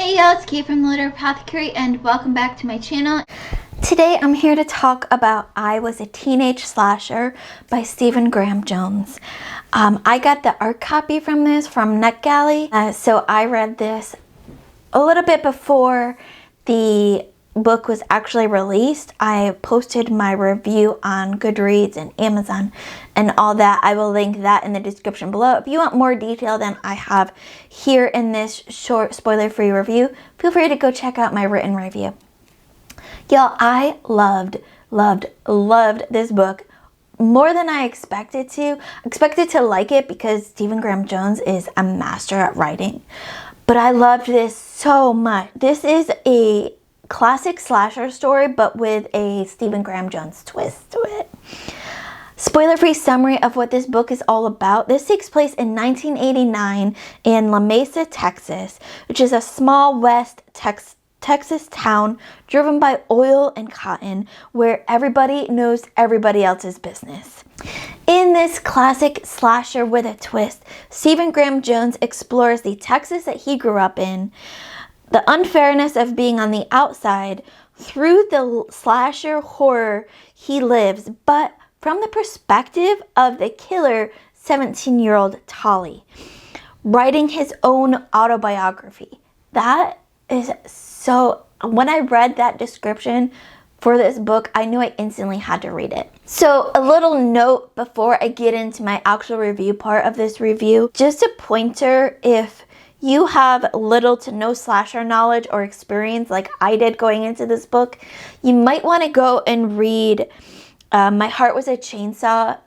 Hey y'all, it's Kate from the Apothecary and welcome back to my channel. Today I'm here to talk about I Was a Teenage Slasher by Stephen Graham Jones. I got the art copy from this from NetGalley, so I read this a little bit before the book was actually released. I posted my review on Goodreads and Amazon and all that. I will link that in the description below. If you want more detail than I have here in this short spoiler-free review, feel free to go check out my written review. Y'all, I loved this book more than I expected to. I expected to like it because Stephen Graham Jones is a master at writing. But I loved this so much. This is a classic slasher story, but with a Stephen Graham Jones twist to it. Spoiler-free summary of what this book is all about. This takes place in 1989 in La Mesa, Texas, which is a small West Texas town driven by oil and cotton, where everybody knows everybody else's business. In this classic slasher with a twist, Stephen Graham Jones explores the Texas that he grew up in, the unfairness of being on the outside through the slasher horror he lives, but from the perspective of the killer 17-year-old Tolly, writing his own autobiography. That is so, when I read that description for this book, I knew I instantly had to read it. So a little note before I get into my actual review part of this review, just a pointer: if you have little to no slasher knowledge or experience like I did going into this book, you might want to go and read My Heart is a Chainsaw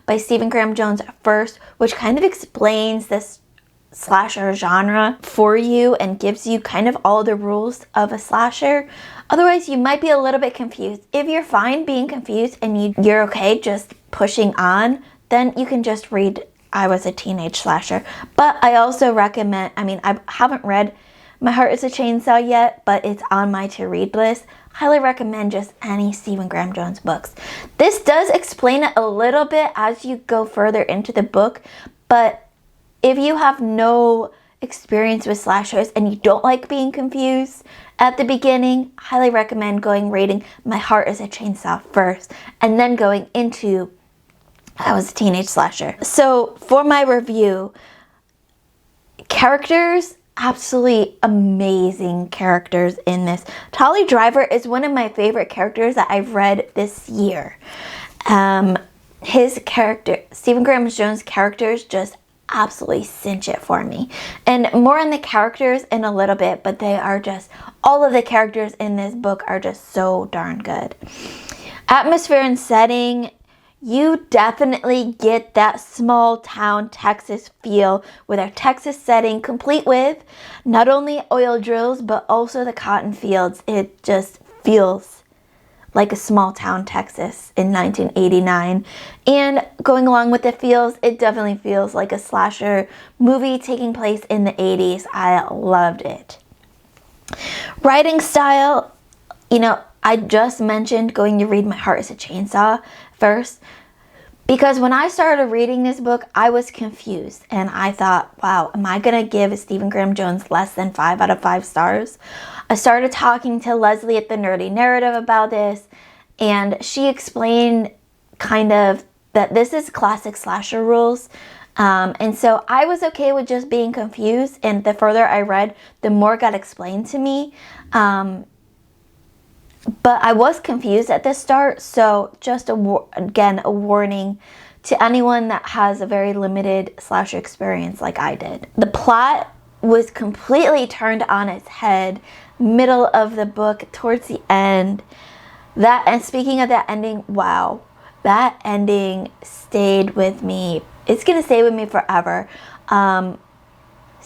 by Stephen Graham Jones first, which kind of explains this slasher genre for you and gives you kind of all the rules of a slasher. Otherwise, you might be a little bit confused. If you're fine being confused and you're okay just pushing on, then you can just read I Was a Teenage Slasher. But I also recommend, I haven't read My Heart is a Chainsaw yet, but it's on my to-read list. Highly recommend just any Stephen Graham Jones books. This does explain it a little bit as you go further into the book, but if you have no experience with slashers and you don't like being confused at the beginning, highly recommend reading My Heart is a Chainsaw first and then going into I Was a Teenage Slasher. So for my review, characters, absolutely amazing characters in this. Tolly Driver is one of my favorite characters that I've read this year. His character, Stephen Graham Jones' characters, just absolutely cinch it for me. And more on the characters in a little bit, but they are just, all of the characters in this book are just so darn good. Atmosphere and setting, you definitely get that small town Texas feel with our Texas setting, complete with not only oil drills but also the cotton fields. It just feels like a small town Texas in 1989. And going along with the feels, it definitely feels like a slasher movie taking place in the 80s. I loved it. Writing style, I just mentioned going to read My Heart is a Chainsaw first, because when I started reading this book, I was confused and I thought, wow, am I gonna give Stephen Graham Jones less than 5 out of 5 stars? I started talking to Leslie at the Nerdy Narrative about this, and she explained kind of that this is classic slasher rules. And so I was okay with just being confused, and the further I read, the more got explained to me. But I was confused at the start, so just again a warning to anyone that has a very limited slasher experience like I did. The plot was completely turned on its head middle of the book towards the end. And speaking of that ending, wow, that ending stayed with me. It's gonna stay with me forever.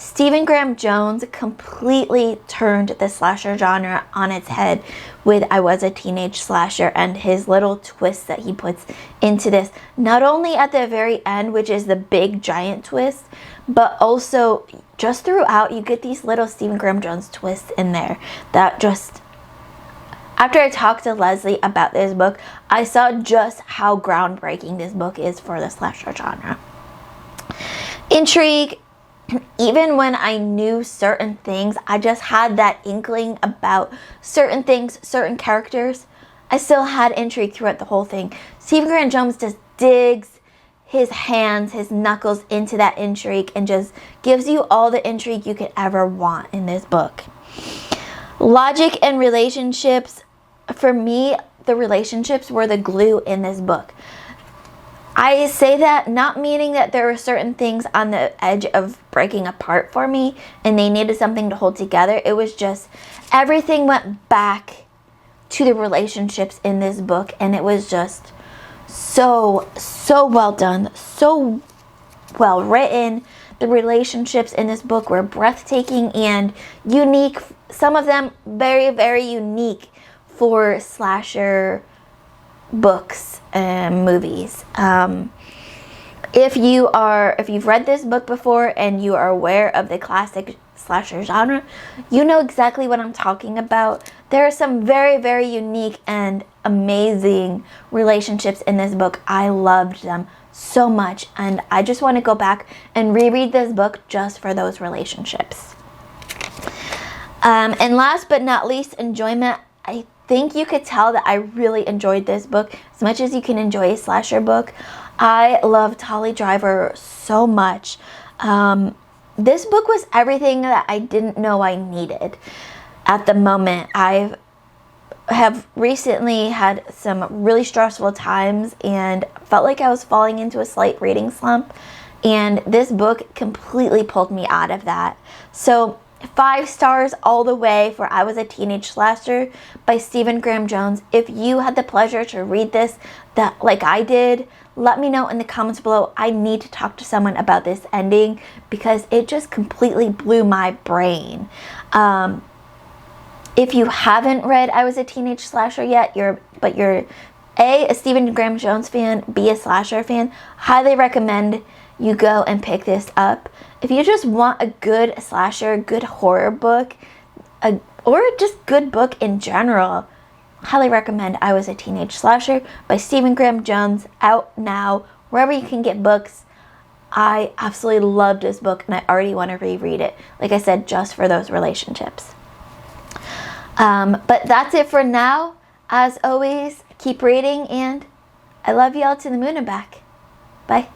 Stephen Graham Jones completely turned the slasher genre on its head with I Was a Teenage Slasher and his little twist that he puts into this. Not only at the very end, which is the big giant twist, but also just throughout you get these little Stephen Graham Jones twists in there that just, after I talked to Leslie about this book, I saw just how groundbreaking this book is for the slasher genre. Intrigue, even when I knew certain things, I just had that inkling about certain things, certain characters, I still had intrigue throughout the whole thing. Stephen Graham Jones just digs his hands, his knuckles into that intrigue and just gives you all the intrigue you could ever want in this book. Logic and relationships, for me, the relationships were the glue in this book. I say that not meaning that there were certain things on the edge of breaking apart for me and they needed something to hold together. It was just everything went back to the relationships in this book, and it was just so well done, so well written. The relationships in this book were breathtaking and unique. Some of them very unique for slasher books and movies. If you've read this book before and you are aware of the classic slasher genre, you know exactly what I'm talking about. There are some very unique and amazing relationships in this book. I loved them so much, and I just want to go back and reread this book just for those relationships. And last but not least, enjoyment. I think you could tell that I really enjoyed this book as much as you can enjoy a slasher book. I loved Holly Driver so much. This book was everything that I didn't know I needed at the moment. I have recently had some really stressful times and felt like I was falling into a slight reading slump, and this book completely pulled me out of that. So 5 stars all the way for I Was a Teenage Slasher by Stephen Graham Jones. If you had the pleasure to read this like I did, let me know in the comments below. I need to talk to someone about this ending because it just completely blew my brain. If you haven't read I Was a Teenage Slasher yet, you're A, a Stephen Graham Jones fan, B, a slasher fan, highly recommend you go and pick this up. If you just want a good slasher, good horror book, or just good book in general, highly recommend I Was a Teenage Slasher by Stephen Graham Jones, out now wherever you can get books. I absolutely loved this book and I already want to reread it, like I said, just for those relationships. But that's it for now. As always, keep reading, and I love y'all to the moon and back. Bye.